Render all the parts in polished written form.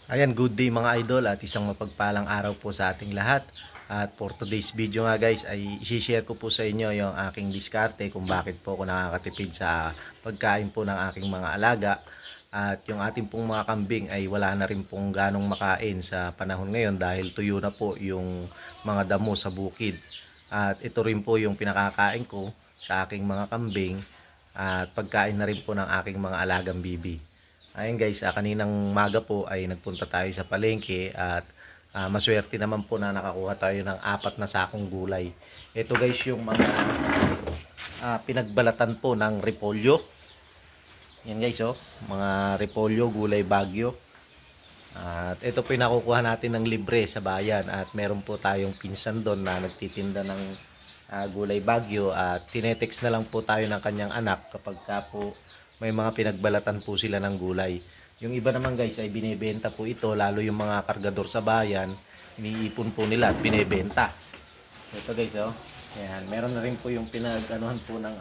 Ayan, good day mga idol at isang mapagpalang araw po sa ating lahat. At for today's video nga guys ay i-share ko po sa inyo yung aking diskarte kung bakit po ako nakakatipid sa pagkain po ng aking mga alaga. At yung ating pong mga kambing ay wala na rin pong ganong makain sa panahon ngayon dahil tuyo na po yung mga damo sa bukid. At ito rin po yung pinakakain ko sa aking mga kambing at pagkain na rin po ng aking mga alagang bibi. Ayun guys, kaninang maga po ay nagpunta tayo sa palengke at maswerte naman po na nakakuha tayo ng 4 na sakong gulay. Ito guys yung mga pinagbalatan po ng repolyo. Yan guys mga repolyo, gulay bagyo. At ito po yung nakukuha natin ng libre sa bayan at meron po tayong pinsan doon na nagtitinda ng gulay bagyo at tinetext na lang po tayo ng kanyang anak kapag po may mga pinagbalatan po sila ng gulay. Yung iba naman guys ay binebenta po ito, lalo yung mga kargador sa bayan, iniipon po nila at binebenta. Ito guys Ayan, meron na rin po yung pinag-anuhan po ng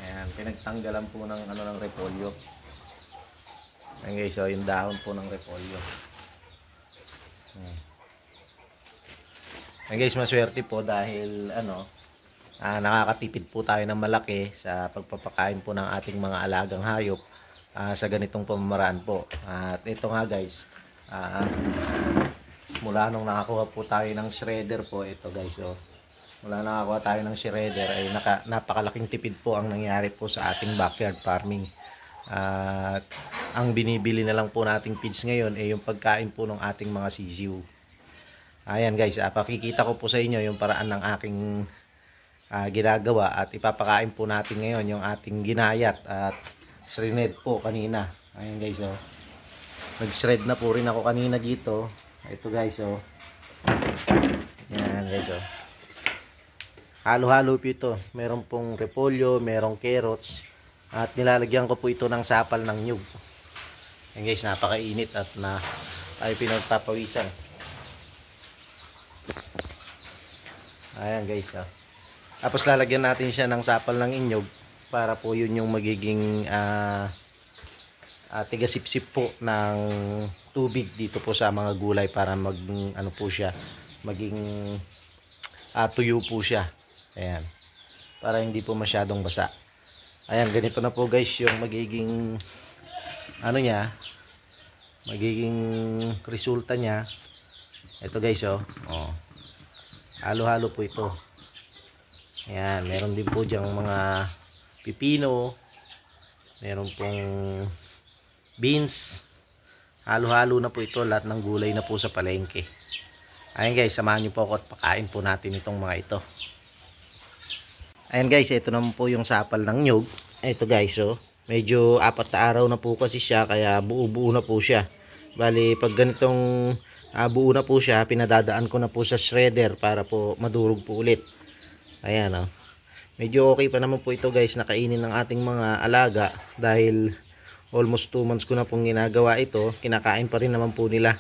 Ayan, pinagtanggalan po ng ng repolyo. Ayan guys yung dahon po ng repolyo. Ayan guys, maswerte po dahil nakakatipid po tayo ng malaki sa pagpapakain po ng ating mga alagang hayop sa ganitong pamamaraan po. At ito nga guys, mula nung nakakuha po tayo ng shredder po, ito guys mula nakakuha tayo ng shredder ay napakalaking tipid po ang nangyari po sa ating backyard farming. At ang binibili na lang po nating feeds ngayon ay yung pagkain po ng ating mga sisiw. Ayan guys, pakikita ko po sa inyo yung paraan ng aking ginagawa at ipapakain po natin ngayon yung ating ginayat at shred po kanina. Ayan guys nag-shred na po rin ako kanina dito. Ito guys yan guys halo-halo po ito. Meron pong repolyo, merong carrots at nilalagyan ko po ito ng sapal ng nyug. Ayan guys, napakainit at tayo pinagpapawisan. Ayan guys tapos lalagyan natin siya ng sapal ng inyog para po yun yung magiging tigasipsip po ng tubig dito po sa mga gulay para po siya maging tuyo po siya. Ayan, para hindi po masyadong basa. Ayan, ganito na po guys yung magiging magiging resulta niya. Ito guys halo-halo po ito. Ayan, meron din po diyang mga pipino, meron pong beans, halo-halo na po ito, lahat ng gulay na po sa palengke. Ayan guys, samahan niyo po ako at pakain po natin itong mga ito. Ayan guys, ito naman po yung sapal ng nyug. Ito guys medyo 4 na araw na po kasi siya, kaya buo-buo na po siya. Bali, pag ganitong buo na po siya, pinadadaan ko na po sa shredder para po madurog po ulit. Ayan medyo okay pa naman po ito guys, nakainin ng ating mga alaga dahil almost 2 months ko na pong ginagawa ito. Kinakain pa rin naman po nila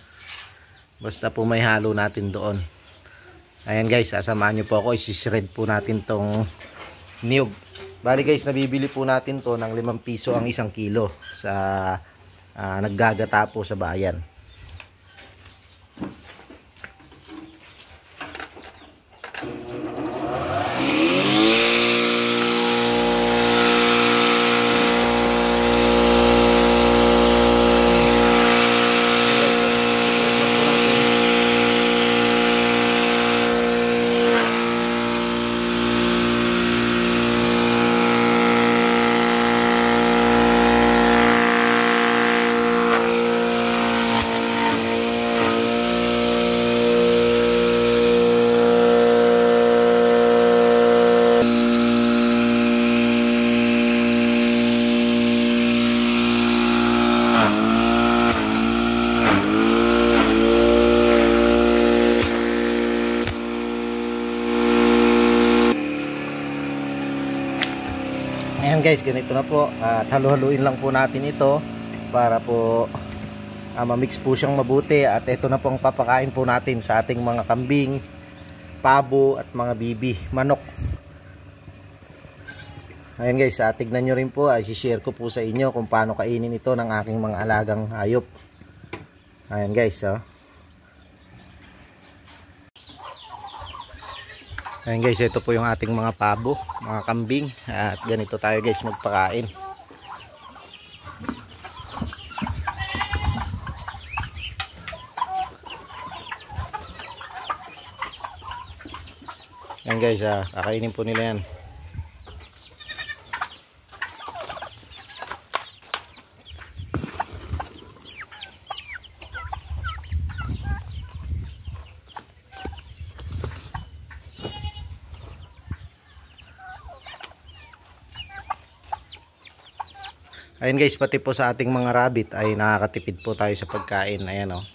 basta po may halo natin doon. Ayan guys, sasamahan nyo po ako, isi-shred po natin tong niyog. Bali guys, nabibili po natin to ng 5 piso ang 1 kilo sa naggagata po sa bayan. Ayan guys, ganito na po at halu-haluin lang po natin ito para po ma-mix po siyang mabuti. At ito na po ang papakain po natin sa ating mga kambing, pabo at mga bibi, manok. Ayan guys, tignan nyo rin po, i-share ko po sa inyo kung paano kainin ito ng aking mga alagang hayop. Ayan guys, oh. Ayan guys, ito po yung ating mga pabo, mga kambing. At ganito tayo guys magpakain. Ayan guys, kakainin po nila yan. Ayan guys, pati po sa ating mga rabbit ay nakakatipid po tayo sa pagkain. Ayan o,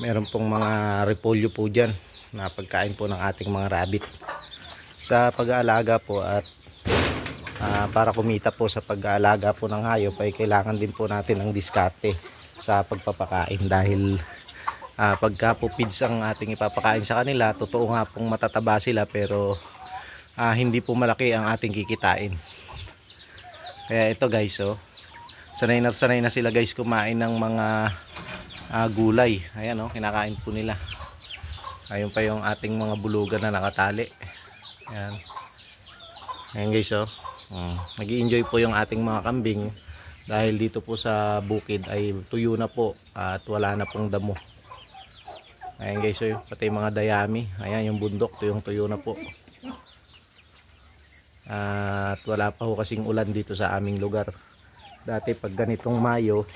meron pong mga repolyo po dyan na pagkain po ng ating mga rabbit. Sa pag-aalaga po at para kumita po sa pag-aalaga po ng hayop ay kailangan din po natin ng diskarte sa pagpapakain. Dahil pagka po feeds ang ating ipapakain sa kanila, totoo nga pong matataba sila pero hindi po malaki ang ating kikitain. Kaya ito guys, oh, sanay na sila guys kumain ng mga gulay. Ayan o, kinakain po nila. Ayun pa yung ating mga bulugan na nakatali. Ayan. Ayan guys, oh. Nag-i-enjoy po yung ating mga kambing dahil dito po sa bukid ay tuyo na po at wala na pong damo. Ayan guys, oh, pati mga dayami. Ayan yung bundok, tuyong-tuyo na po. At wala pa ho kasing ulan dito sa aming lugar. Dati pag ganitong Mayo,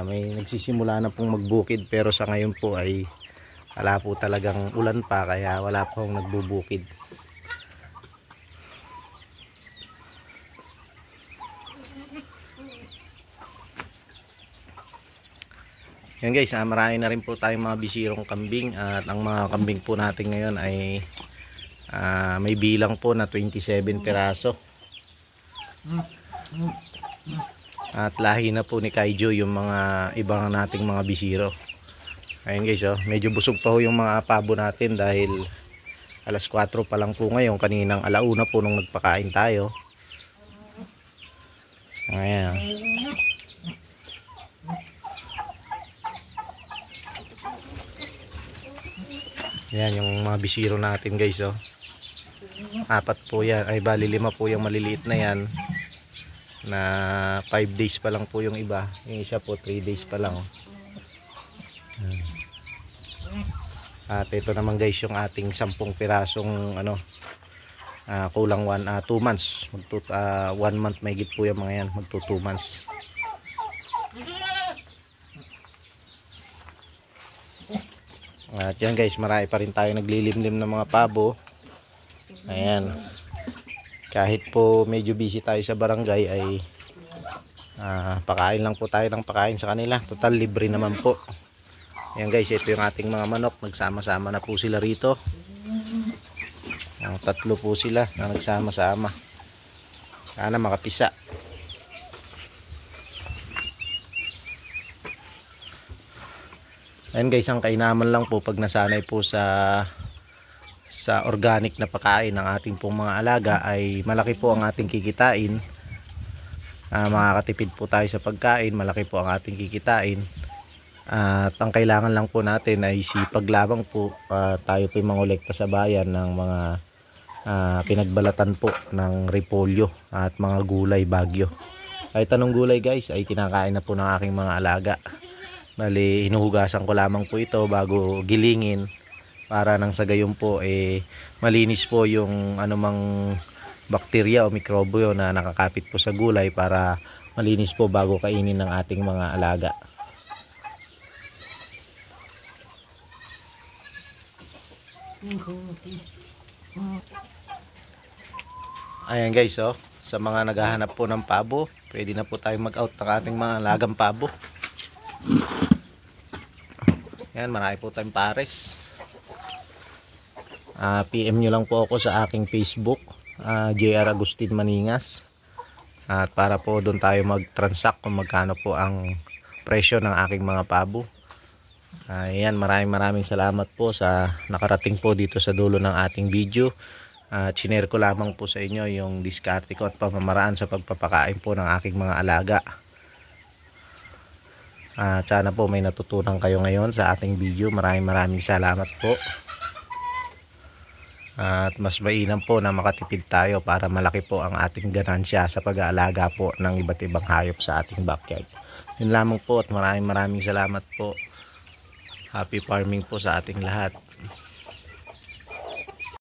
may nagsisimula na pong magbukid, pero sa ngayon po ay wala po talagang ulan pa, kaya wala pong nagbubukid. Yan guys, marami na rin po tayong mga bisirong kambing at ang mga kambing po natin ngayon ay may bilang po na 27 piraso. At lahi na po ni Kaijo yung mga ibang nating mga bisiro. Ayun guys, oh, medyo busog pa ho yung mga pabo natin dahil alas 4 pa lang po ngayon. Kaninang alauna po nung nagpakain tayo. Ayan. Yan yung mga bisiro natin guys, oh. 4 po yan, ay bali 5 po yung maliliit na yan. Na 5 days pa lang po yung iba, yung isa po 3 days pa lang. At ito naman guys yung ating 10 pirasong kulang 2 months, 1 month may higit po yung mga yan, magto 2 months. At yan guys, marami pa rin tayo naglilimlim ng mga pabo. Ayan, kahit po medyo busy tayo sa barangay ay pakain lang po tayo ng pakain sa kanila. Total libre naman po. Ayan guys, ito yung ating mga manok. Nagsama-sama na po sila rito. 3 po sila na nagsama-sama. Sana makapisa. Ayan guys, ang kainaman lang po pag nasanay po sa organic na pagkain ng ating pong mga alaga ay malaki po ang ating kikitain. Makakatipid po tayo sa pagkain, malaki po ang ating kikitain. At ang kailangan lang po natin ay sipag lamang po. Tayo po mangolekta sa bayan ng mga pinagbalatan po ng repolyo at mga gulay bagyo. Kahit anong gulay guys ay kinakain na po ng aking mga alaga. Bali, hinuhugasan ko lamang po ito bago gilingin para nang sa gayon po malinis po yung anumang bakterya o mikrobyo na nakakapit po sa gulay, para malinis po bago kainin ng ating mga alaga. Ayan guys, oh, sa mga naghahanap po ng pabo, pwede na po tayong mag-out ng ating mga alagang pabo. Ayan, marami po tayong pares. PM nyo lang po ako sa aking Facebook, JR Agustin Maningas, at para po doon tayo mag-transact kung magkano po ang presyo ng aking mga pabo. Ayan, maraming salamat po sa nakarating po dito sa dulo ng ating video. Chinare ko lamang po sa inyo yung diskarte ko at pamamaraan sa pagpapakain po ng aking mga alaga. At sana po may natutunan kayo ngayon sa ating video. Maraming salamat po. At mas mainam po na makatipid tayo para malaki po ang ating ganansya sa pag-aalaga po ng iba't ibang hayop sa ating backyard. Yun lamang po at maraming salamat po. Happy farming po sa ating lahat.